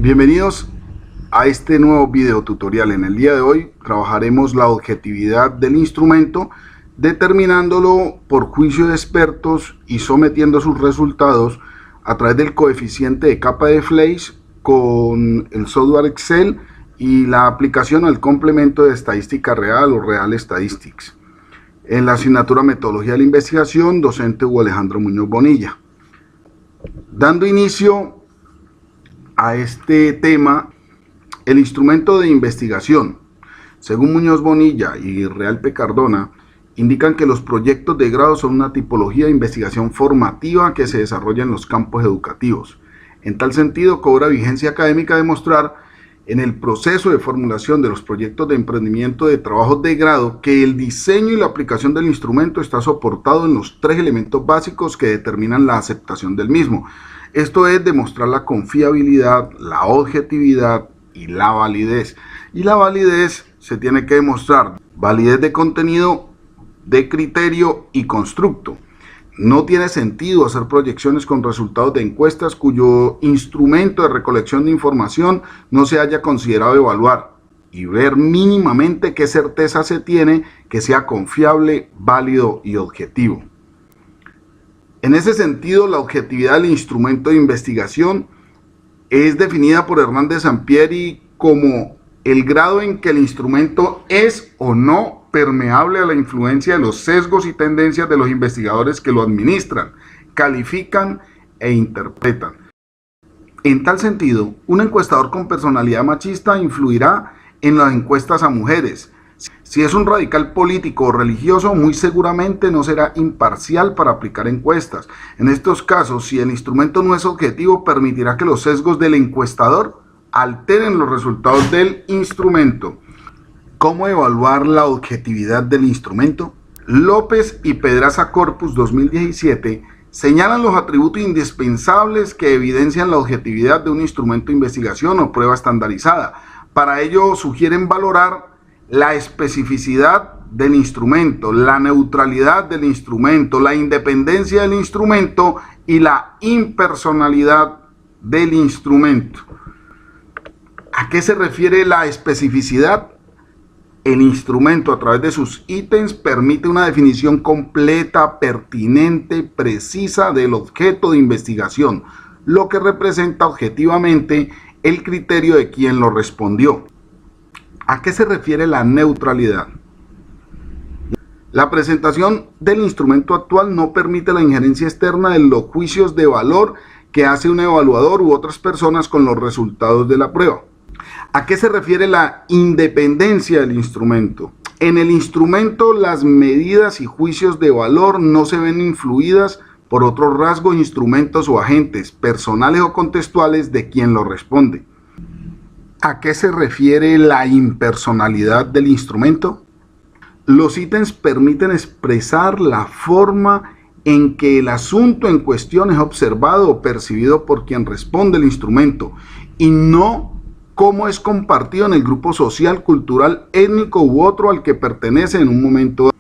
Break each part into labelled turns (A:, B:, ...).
A: Bienvenidos a este nuevo video tutorial. En el día de hoy trabajaremos la objetividad del instrumento, determinándolo por juicio de expertos y sometiendo sus resultados a través del coeficiente de capa de Fleiss con el software Excel y la aplicación al complemento de estadística real o Real Statistics. En la asignatura Metodología de la Investigación, docente Hugo Alejandro Muñoz Bonilla. Dando inicio a este tema, el instrumento de investigación, según Muñoz Bonilla y Real P. Cardona, indican que los proyectos de grado son una tipología de investigación formativa que se desarrolla en los campos educativos. En tal sentido, cobra vigencia académica demostrar en el proceso de formulación de los proyectos de emprendimiento de trabajos de grado que el diseño y la aplicación del instrumento está soportado en los tres elementos básicos que determinan la aceptación del mismo. Esto es demostrar la confiabilidad, la objetividad y la validez. Y la validez se tiene que demostrar validez de contenido, de criterio y constructo. No tiene sentido hacer proyecciones con resultados de encuestas cuyo instrumento de recolección de información no se haya considerado evaluar y ver mínimamente qué certeza se tiene que sea confiable, válido y objetivo. En ese sentido, la objetividad del instrumento de investigación es definida por Hernández Sampieri como el grado en que el instrumento es o no permeable a la influencia de los sesgos y tendencias de los investigadores que lo administran, califican e interpretan. En tal sentido, un encuestador con personalidad machista influirá en las encuestas a mujeres. Si es un radical político o religioso, muy seguramente no será imparcial para aplicar encuestas. En estos casos, si el instrumento no es objetivo, permitirá que los sesgos del encuestador alteren los resultados del instrumento. ¿Cómo evaluar la objetividad del instrumento? López y Pedraza Corpus 2017 señalan los atributos indispensables que evidencian la objetividad de un instrumento de investigación o prueba estandarizada. Para ello sugieren valorar la especificidad del instrumento, la neutralidad del instrumento, la independencia del instrumento y la impersonalidad del instrumento. ¿A qué se refiere la especificidad? El instrumento, a través de sus ítems, permite una definición completa, pertinente, precisa del objeto de investigación, lo que representa objetivamente el criterio de quien lo respondió. ¿A qué se refiere la neutralidad? La presentación del instrumento actual no permite la injerencia externa de los juicios de valor que hace un evaluador u otras personas con los resultados de la prueba. ¿A qué se refiere la independencia del instrumento? En el instrumento las medidas y juicios de valor no se ven influidas por otros rasgos, instrumentos o agentes, personales o contextuales de quien lo responde. ¿A qué se refiere la impersonalidad del instrumento? Los ítems permiten expresar la forma en que el asunto en cuestión es observado o percibido por quien responde el instrumento y no cómo es compartido en el grupo social, cultural, étnico u otro al que pertenece en un momento dado.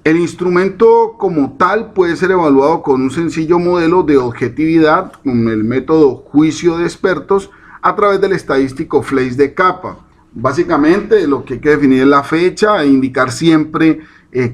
A: El instrumento como tal puede ser evaluado con un sencillo modelo de objetividad, con el método juicio de expertos, a través del estadístico Fleiss de capa. Básicamente lo que hay que definir es la fecha e indicar siempre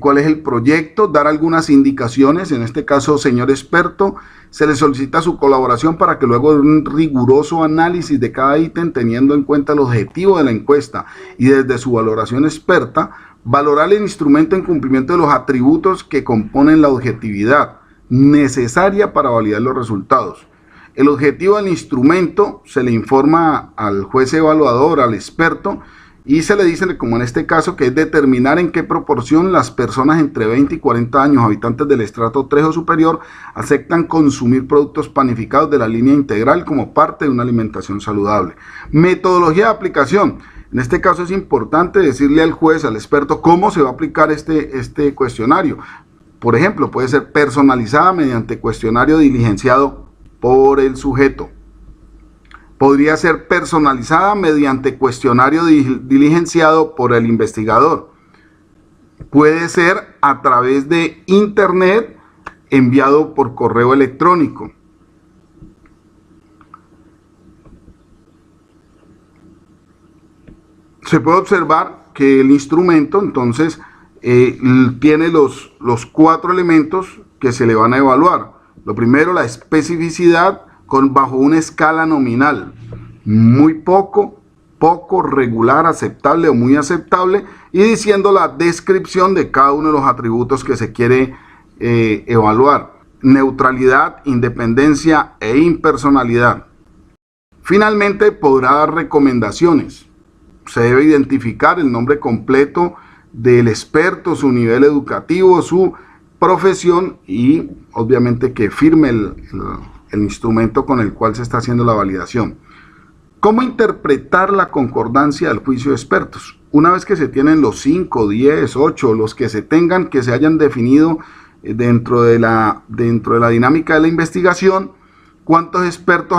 A: cuál es el proyecto, dar algunas indicaciones. En este caso, señor experto, se le solicita su colaboración para que luego de un riguroso análisis de cada ítem, teniendo en cuenta el objetivo de la encuesta y desde su valoración experta, valorar el instrumento en cumplimiento de los atributos que componen la objetividad necesaria para validar los resultados. El objetivo del instrumento se le informa al juez evaluador, al experto, y se le dice, como en este caso, que es determinar en qué proporción las personas entre 20 y 40 años, habitantes del estrato 3 o superior, aceptan consumir productos panificados de la línea integral como parte de una alimentación saludable. Metodología de aplicación. En este caso es importante decirle al juez, al experto, cómo se va a aplicar este cuestionario. Por ejemplo, puede ser personalizada mediante cuestionario diligenciado por el sujeto. Podría ser personalizada mediante cuestionario diligenciado por el investigador. Puede ser a través de internet enviado por correo electrónico. se puede observar que el instrumento entonces tiene los 4 elementos que se le van a evaluar. Lo primero, la especificidad bajo una escala nominal, muy poco, regular, aceptable o muy aceptable, y diciendo la descripción de cada uno de los atributos que se quiere evaluar: neutralidad, independencia e impersonalidad. Finalmente, podrá dar recomendaciones. Se debe identificar el nombre completo del experto, su nivel educativo, su profesión y obviamente que firme el instrumento con el cual se está haciendo la validación. ¿Cómo interpretar la concordancia del juicio de expertos? Una vez que se tienen los 5, 10, 8, los que se tengan, que se hayan definido dentro de la dinámica de la investigación, cuántos expertos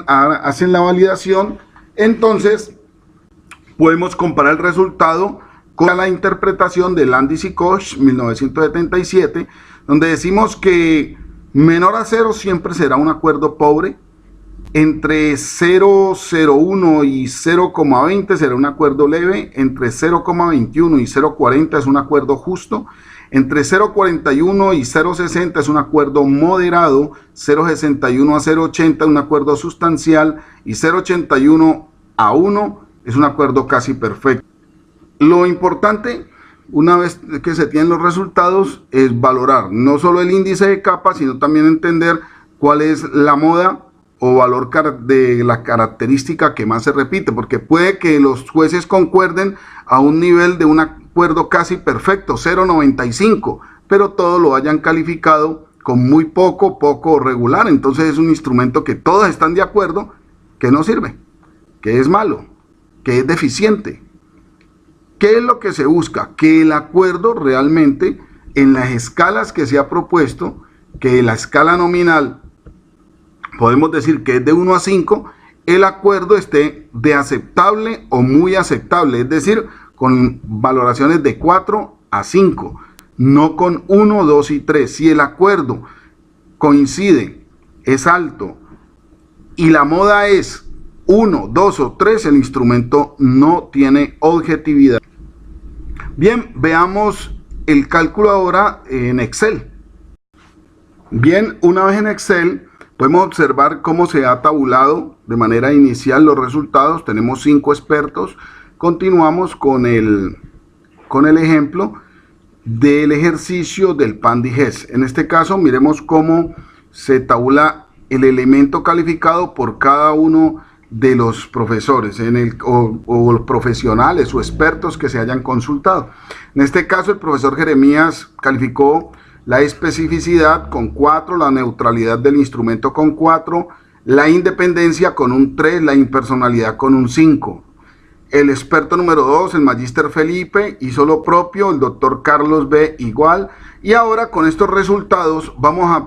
A: hacen la validación, entonces podemos comparar el resultado con la interpretación de Landis y Koch, 1977, donde decimos que menor a 0 siempre será un acuerdo pobre, entre 0,01 y 0,20 será un acuerdo leve, entre 0,21 y 0,40 es un acuerdo justo, entre 0,41 y 0,60 es un acuerdo moderado, 0,61 a 0,80 es un acuerdo sustancial y 0,81 a 1 es un acuerdo casi perfecto. Lo importante, una vez que se tienen los resultados, es valorar no solo el índice de capa, sino también entender cuál es la moda o valor de la característica que más se repite, porque puede que los jueces concuerden a un nivel de un acuerdo casi perfecto, 0,95, pero todos lo hayan calificado con muy poco o regular. Entonces es un instrumento que todos están de acuerdo que no sirve, que es malo, que es deficiente. ¿Qué es lo que se busca? Que el acuerdo realmente, en las escalas que se ha propuesto, que la escala nominal podemos decir que es de 1 a 5, el acuerdo esté de aceptable o muy aceptable, es decir, con valoraciones de 4 a 5, no con 1, 2 y 3. Si el acuerdo coincide, es alto, y la moda es 1, 2 o 3, el instrumento no tiene objetividad. Bien, veamos el cálculo ahora en Excel. Bien, una vez en Excel, podemos observar cómo se ha tabulado de manera inicial los resultados. Tenemos 5 expertos. Continuamos con el ejemplo del ejercicio del PAN-DIGES. En este caso, miremos cómo se tabula el elemento calificado por cada uno de los profesores o los profesionales o expertos que se hayan consultado. En este caso, el profesor Jeremías calificó la especificidad con 4, la neutralidad del instrumento con 4, la independencia con un 3, la impersonalidad con un 5. El experto número 2, el magíster Felipe, hizo lo propio, el doctor Carlos B. igual. Y ahora con estos resultados,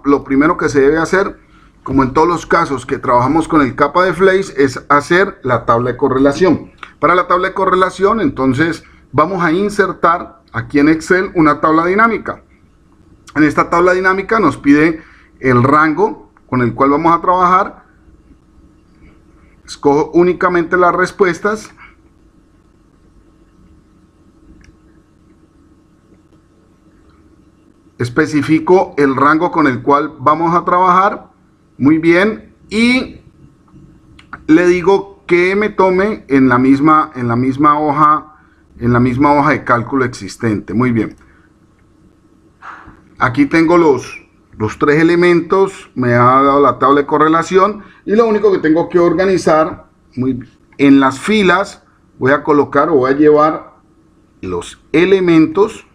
A: lo primero que se debe hacer, como en todos los casos que trabajamos con el capa de Fleiss, es hacer la tabla de correlación. Para la tabla de correlación, entonces, vamos a insertar aquí en Excel una tabla dinámica. En esta tabla dinámica nos pide el rango con el cual vamos a trabajar. Escojo únicamente las respuestas. Especifico el rango con el cual vamos a trabajar. Muy bien. Y le digo que me tome en la misma hoja de cálculo existente. Muy bien. Aquí tengo los 3 elementos, me ha dado la tabla de correlación y lo único que tengo que organizar, en las filas voy a colocar o voy a llevar los elementos,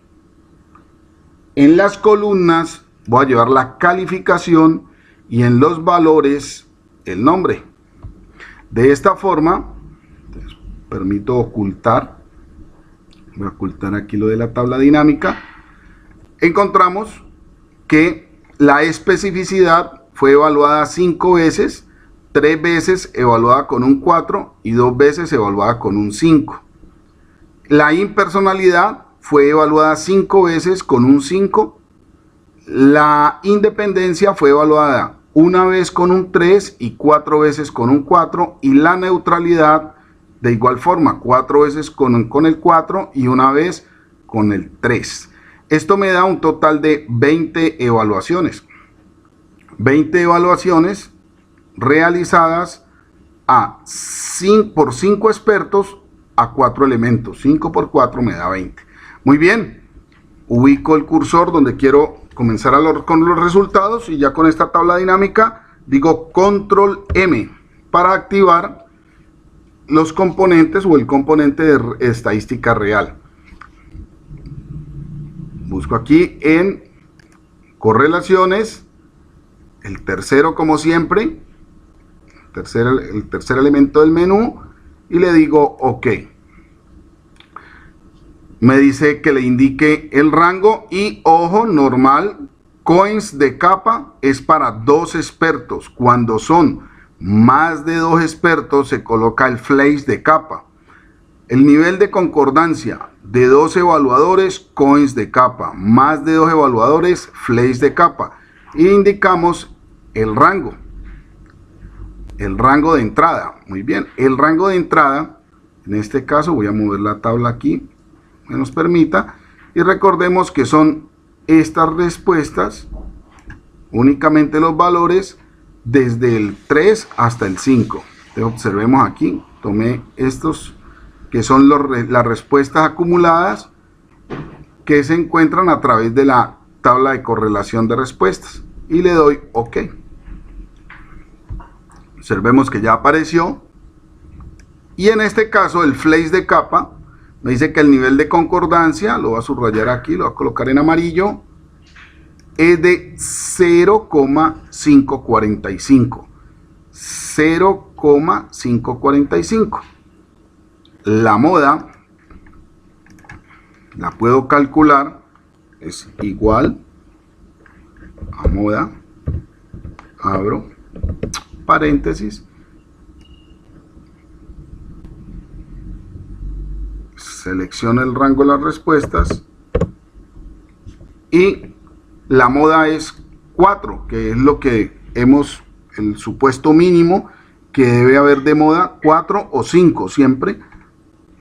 A: en las columnas voy a llevar la calificación y en los valores el nombre. De esta forma, permito ocultar, voy a ocultar aquí lo de la tabla dinámica. Encontramos que la especificidad fue evaluada 5 veces, 3 veces evaluada con un 4 y 2 veces evaluada con un 5. La impersonalidad fue evaluada 5 veces con un 5. La independencia fue evaluada 1 vez con un 3 y 4 veces con un 4. Y la neutralidad De igual forma, 4 veces con el 4 y una vez con el 3. Esto me da un total de 20 evaluaciones. 20 evaluaciones realizadas por 5 expertos a 4 elementos. 5 por 4 me da 20. Muy bien. Ubico el cursor donde quiero comenzar con los resultados y ya con esta tabla dinámica digo control M para activar los componentes o el componente de estadística real. Busco aquí en correlaciones, el tercero como siempre, el tercer elemento del menú y le digo OK. Me dice que le indique el rango y ojo, normal, coins de capa es para 2 expertos. Cuando son más de 2 expertos se coloca el flash de capa. El nivel de concordancia de 2 evaluadores, coins de capa. Más de 2 evaluadores, flash de capa. Y indicamos el rango. El rango de entrada. Muy bien, el rango de entrada, en este caso voy a mover la tabla aquí, que nos permita, y recordemos que son estas respuestas, únicamente los valores desde el 3 hasta el 5. Entonces, observemos aquí, tomé estos que son las respuestas acumuladas que se encuentran a través de la tabla de correlación de respuestas y le doy OK. Observemos que ya apareció y en este caso el flash de capa me dice que el nivel de concordancia, lo voy a subrayar aquí, lo voy a colocar en amarillo, es de 0,545. 0,545. La moda la puedo calcular, es igual a moda, abro paréntesis, selecciono el rango de las respuestas y la moda es 4, que es lo que hemos, el supuesto mínimo que debe haber de moda, 4 o 5 siempre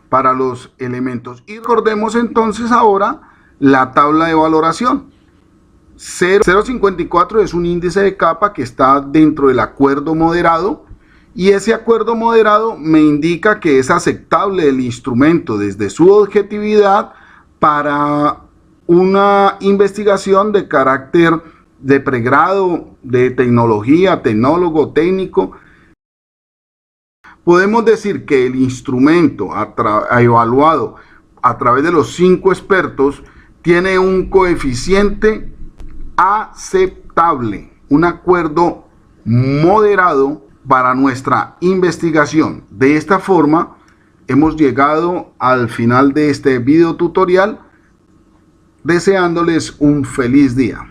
A: para los elementos. Y recordemos entonces ahora la tabla de valoración. 0,54 es un índice de capa que está dentro del acuerdo moderado y ese acuerdo moderado me indica que es aceptable el instrumento desde su objetividad para una investigación de carácter de pregrado, de tecnología, tecnólogo, técnico. Podemos decir que el instrumento evaluado a través de los 5 expertos tiene un coeficiente aceptable, un acuerdo moderado para nuestra investigación. De esta forma hemos llegado al final de este video tutorial, deseándoles un feliz día.